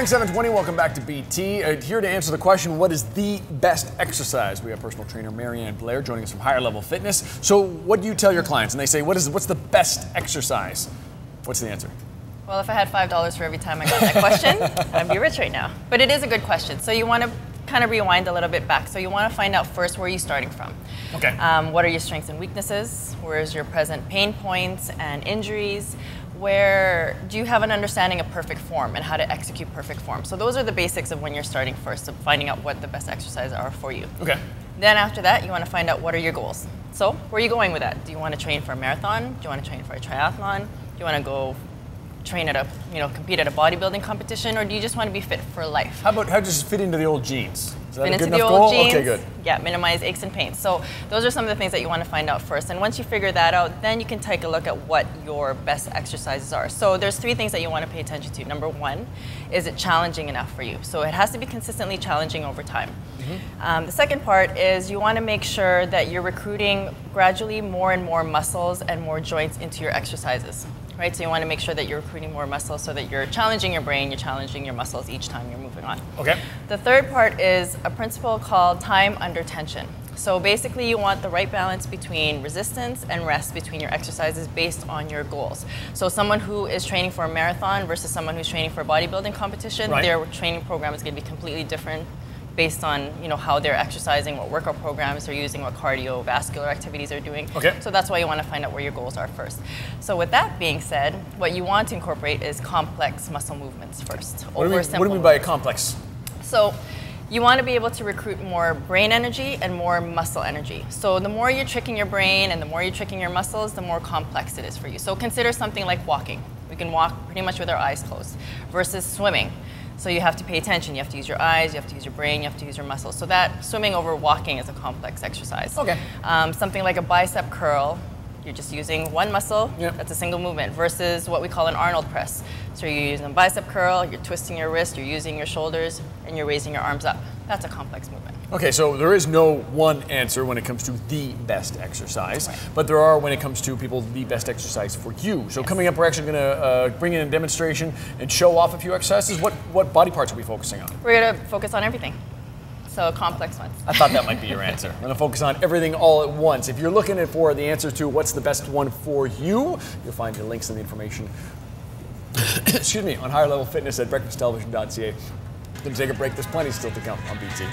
720, welcome back to BT. Here to answer the question, what is the best exercise? We have personal trainer Marianne Blair joining us from Higher Level Fitness. So what do you tell your clients? And they say, what's the best exercise? What's the answer? Well, if I had $5 for every time I got that question, I'd be rich right now. But it is a good question. So you want to kind of rewind a little bit back. So you want to find out first where you're starting from. Okay. What are your strengths and weaknesses? Where is your present pain points and injuries? Where do you have an understanding of perfect form and how to execute perfect form? So those are the basics of when you're starting first, of finding out what the best exercises are for you. Okay. Then after that, you want to find out what are your goals. So where are you going with that? Do you want to train for a marathon? Do you want to train for a triathlon? Do you want to go train at compete at a bodybuilding competition, or do you just want to be fit for life? How does it fit into the old jeans? Is that Fit a good into the enough old goal? jeans. Okay, good. Yeah, minimize aches and pains. So those are some of the things that you want to find out first. And once you figure that out, then you can take a look at what your best exercises are. So there's 3 things that you want to pay attention to. Number 1, is it challenging enough for you? So it has to be consistently challenging over time. Mm-hmm. The second part is you want to make sure that you're recruiting gradually more and more muscles and more joints into your exercises. Right, so you want to make sure that you're recruiting more muscles so that you're challenging your brain, you're challenging your muscles each time you're moving on. Okay. The third part is a principle called time under tension. So basically you want the right balance between resistance and rest between your exercises based on your goals. So someone who is training for a marathon versus someone who's training for a bodybuilding competition, right, their training program is going to be completely different based on how they're exercising, what workout programs they're using, what cardiovascular activities they're doing. Okay. So that's why you want to find out where your goals are first. So with that being said, what you want to incorporate is complex muscle movements first. What do you mean by a complex? So you want to be able to recruit more brain energy and more muscle energy. So the more you're tricking your brain and the more you're tricking your muscles, the more complex it is for you. So consider something like walking. We can walk pretty much with our eyes closed versus swimming. So you have to pay attention. You have to use your eyes, you have to use your brain, you have to use your muscles. So that swimming over walking is a complex exercise. Okay. Something like a bicep curl, you're just using one muscle, yep, that's a single movement, versus what we call an Arnold press. So you're using a bicep curl, you're twisting your wrist, you're using your shoulders, and you're raising your arms up. That's a complex movement. Okay, so there is no one answer when it comes to the best exercise, right, but there are when it comes to people the best exercise for you. So yes, coming up, we're actually going to bring in a demonstration and show off a few exercises. What body parts are we focusing on? We're going to focus on everything. So complex ones. I thought that might be your answer. We're going to focus on everything all at once. If you're looking for the answer to what's the best one for you, you'll find the links and the information excuse me, on Higher Level Fitness at breakfasttelevision.ca. Going to take a break. There's plenty still to come on BT.